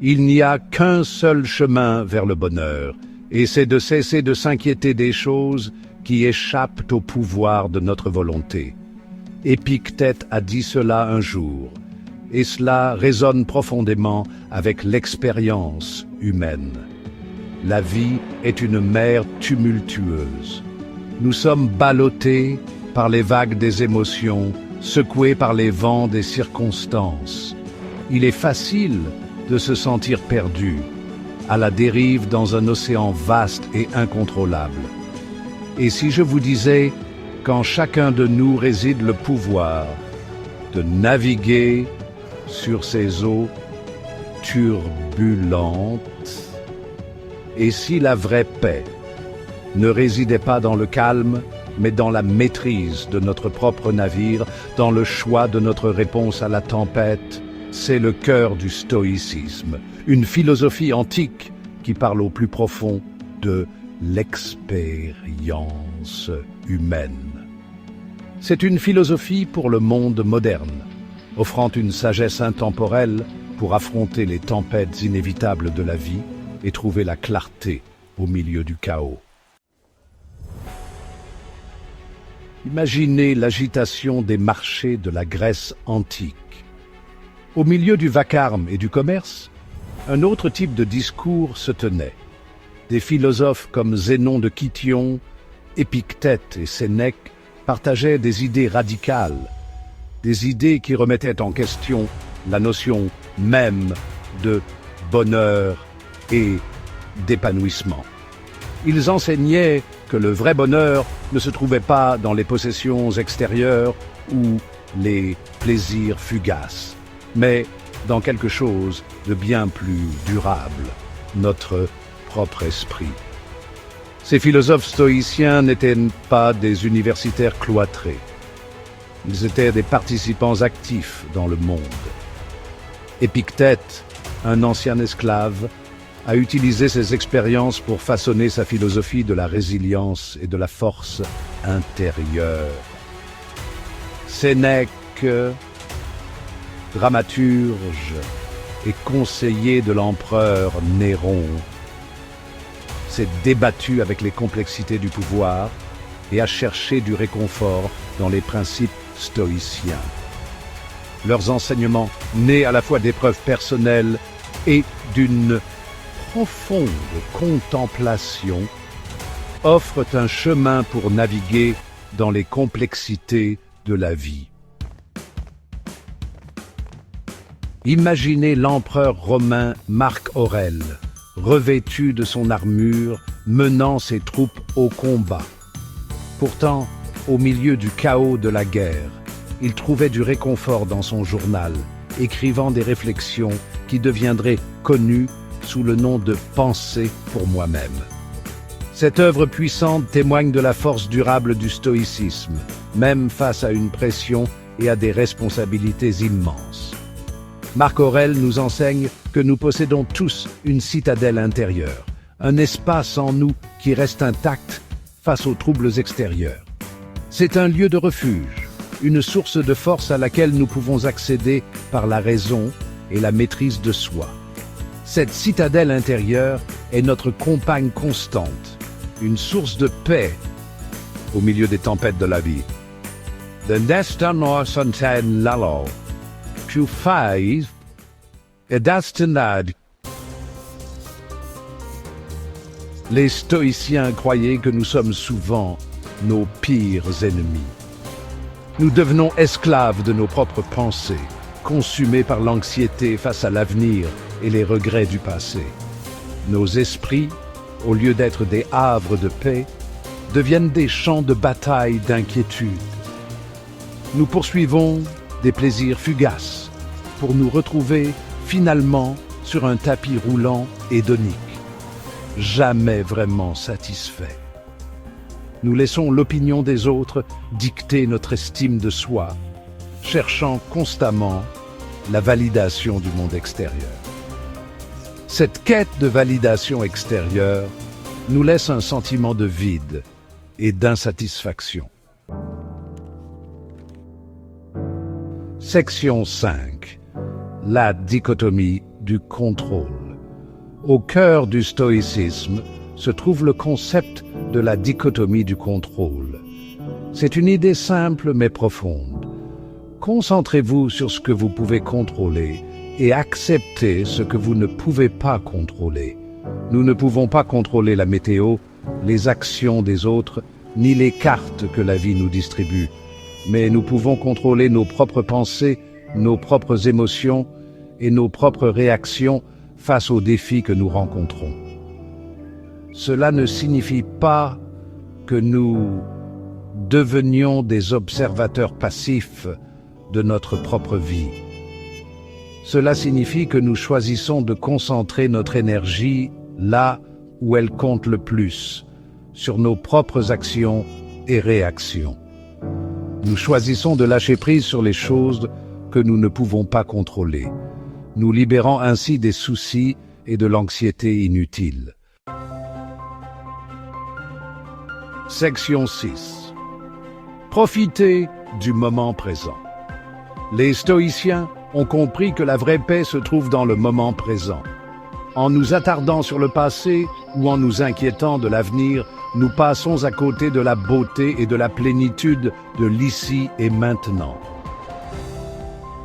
Il n'y a qu'un seul chemin vers le bonheur, et c'est de cesser de s'inquiéter des choses qui échappent au pouvoir de notre volonté. Épictète a dit cela un jour, et cela résonne profondément avec l'expérience humaine. La vie est une mer tumultueuse. Nous sommes ballottés par les vagues des émotions, secoués par les vents des circonstances. Il est facile de se sentir perdu, à la dérive dans un océan vaste et incontrôlable. Et si je vous disais qu'en chacun de nous réside le pouvoir de naviguer sur ces eaux turbulentes, et si la vraie paix ne résidait pas dans le calme, mais dans la maîtrise de notre propre navire, dans le choix de notre réponse à la tempête, c'est le cœur du stoïcisme, une philosophie antique qui parle au plus profond de l'expérience humaine. C'est une philosophie pour le monde moderne, offrant une sagesse intemporelle pour affronter les tempêtes inévitables de la vie et trouver la clarté au milieu du chaos. Imaginez l'agitation des marchés de la Grèce antique. Au milieu du vacarme et du commerce, un autre type de discours se tenait. Des philosophes comme Zénon de Kition, Épictète et Sénèque partageaient des idées radicales, des idées qui remettaient en question la notion même de bonheur et d'épanouissement. Ils enseignaient que le vrai bonheur ne se trouvait pas dans les possessions extérieures ou les plaisirs fugaces, mais dans quelque chose de bien plus durable, notre propre esprit. Ces philosophes stoïciens n'étaient pas des universitaires cloîtrés. Ils étaient des participants actifs dans le monde. Épictète, un ancien esclave, a utilisé ses expériences pour façonner sa philosophie de la résilience et de la force intérieure. Sénèque, dramaturge et conseiller de l'empereur Néron, s'est débattu avec les complexités du pouvoir et a cherché du réconfort dans les principes stoïciens. Leurs enseignements, nés à la fois d'épreuves personnelles et d'une profonde contemplation, offrent un chemin pour naviguer dans les complexités de la vie. Imaginez l'empereur romain Marc Aurèle, revêtu de son armure, menant ses troupes au combat. Pourtant, au milieu du chaos de la guerre, il trouvait du réconfort dans son journal, écrivant des réflexions qui deviendraient connues sous le nom de « Pensées pour moi-même ». Cette œuvre puissante témoigne de la force durable du stoïcisme, même face à une pression et à des responsabilités immenses. Marc Aurèle nous enseigne que nous possédons tous une citadelle intérieure, un espace en nous qui reste intact face aux troubles extérieurs. C'est un lieu de refuge, une source de force à laquelle nous pouvons accéder par la raison et la maîtrise de soi. Cette citadelle intérieure est notre compagne constante, une source de paix au milieu des tempêtes de la vie. Den destan santen lalo, tu fais et destinad. Les stoïciens croyaient que nous sommes souvent nos pires ennemis. Nous devenons esclaves de nos propres pensées, consumés par l'anxiété face à l'avenir et les regrets du passé. Nos esprits, au lieu d'être des havres de paix, deviennent des champs de bataille d'inquiétude. Nous poursuivons des plaisirs fugaces pour nous retrouver finalement sur un tapis roulant hédonique, jamais vraiment satisfait. Nous laissons l'opinion des autres dicter notre estime de soi, cherchant constamment la validation du monde extérieur. Cette quête de validation extérieure nous laisse un sentiment de vide et d'insatisfaction. Section 5. La dichotomie du contrôle. Au cœur du stoïcisme se trouve le concept de la dichotomie du contrôle. C'est une idée simple mais profonde. Concentrez-vous sur ce que vous pouvez contrôler et acceptez ce que vous ne pouvez pas contrôler. Nous ne pouvons pas contrôler la météo, les actions des autres, ni les cartes que la vie nous distribue. Mais nous pouvons contrôler nos propres pensées, nos propres émotions et nos propres réactions face aux défis que nous rencontrons. Cela ne signifie pas que nous devenions des observateurs passifs de notre propre vie. Cela signifie que nous choisissons de concentrer notre énergie là où elle compte le plus, sur nos propres actions et réactions. Nous choisissons de lâcher prise sur les choses que nous ne pouvons pas contrôler, nous libérant ainsi des soucis et de l'anxiété inutile. Section 6. Profitez du moment présent. Les stoïciens ont compris que la vraie paix se trouve dans le moment présent. En nous attardant sur le passé ou en nous inquiétant de l'avenir, nous passons à côté de la beauté et de la plénitude de l'ici et maintenant.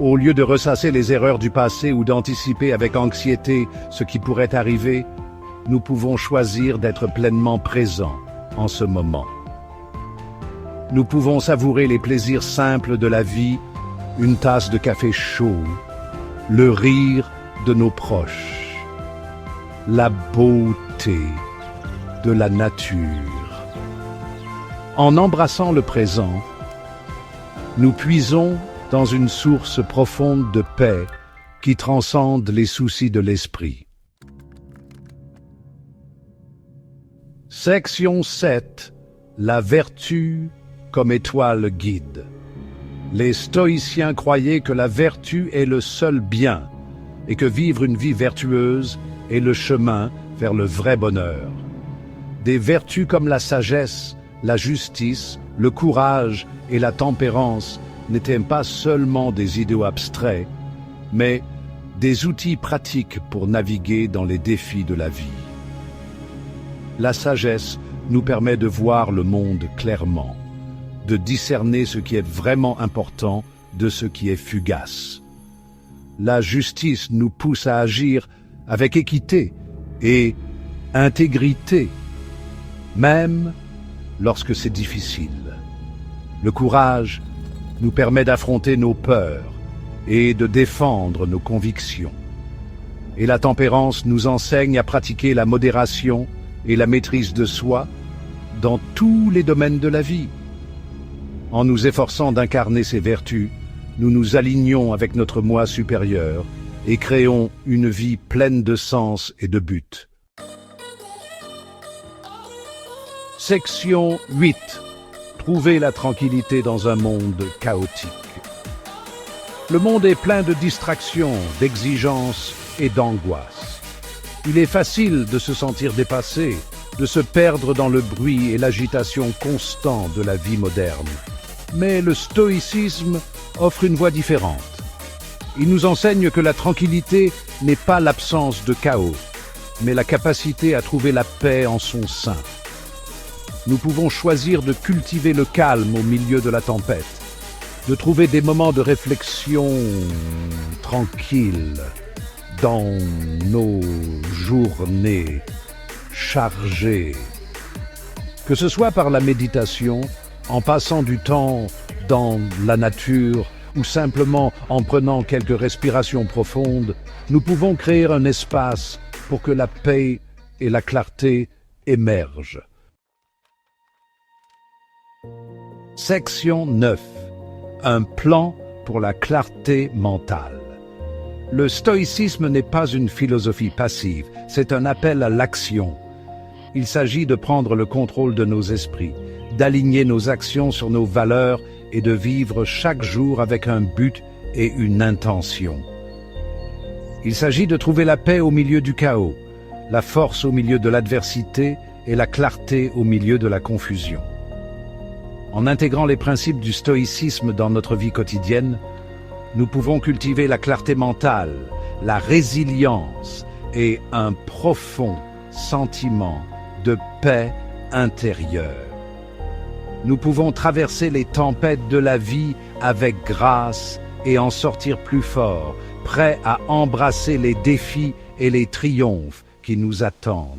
Au lieu de ressasser les erreurs du passé ou d'anticiper avec anxiété ce qui pourrait arriver, nous pouvons choisir d'être pleinement présents en ce moment. Nous pouvons savourer les plaisirs simples de la vie, une tasse de café chaud, le rire de nos proches, la beauté de la nature. En embrassant le présent, nous puisons dans une source profonde de paix qui transcende les soucis de l'esprit. Section 7. La vertu comme étoile guide. Les stoïciens croyaient que la vertu est le seul bien et que vivre une vie vertueuse est le chemin vers le vrai bonheur. Des vertus comme la sagesse, la justice, le courage et la tempérance n'étaient pas seulement des idéaux abstraits, mais des outils pratiques pour naviguer dans les défis de la vie. La sagesse nous permet de voir le monde clairement, de discerner ce qui est vraiment important de ce qui est fugace. La justice nous pousse à agir avec équité et intégrité, même lorsque c'est difficile. Le courage nous permet d'affronter nos peurs et de défendre nos convictions. Et la tempérance nous enseigne à pratiquer la modération et la maîtrise de soi dans tous les domaines de la vie. En nous efforçant d'incarner ces vertus, nous nous alignons avec notre moi supérieur et créons une vie pleine de sens et de but. Section 8. Trouver la tranquillité dans un monde chaotique. Le monde est plein de distractions, d'exigences et d'angoisses. Il est facile de se sentir dépassé, de se perdre dans le bruit et l'agitation constant de la vie moderne. Mais le stoïcisme offre une voie différente. Il nous enseigne que la tranquillité n'est pas l'absence de chaos, mais la capacité à trouver la paix en son sein. Nous pouvons choisir de cultiver le calme au milieu de la tempête, de trouver des moments de réflexion tranquilles dans nos journées chargées. Que ce soit par la méditation, en passant du temps dans la nature ou simplement en prenant quelques respirations profondes, nous pouvons créer un espace pour que la paix et la clarté émergent. Section 9. Un plan pour la clarté mentale. Le stoïcisme n'est pas une philosophie passive, c'est un appel à l'action. Il s'agit de prendre le contrôle de nos esprits, d'aligner nos actions sur nos valeurs et de vivre chaque jour avec un but et une intention. Il s'agit de trouver la paix au milieu du chaos, la force au milieu de l'adversité et la clarté au milieu de la confusion. En intégrant les principes du stoïcisme dans notre vie quotidienne, nous pouvons cultiver la clarté mentale, la résilience et un profond sentiment de paix intérieure. Nous pouvons traverser les tempêtes de la vie avec grâce et en sortir plus forts, prêts à embrasser les défis et les triomphes qui nous attendent.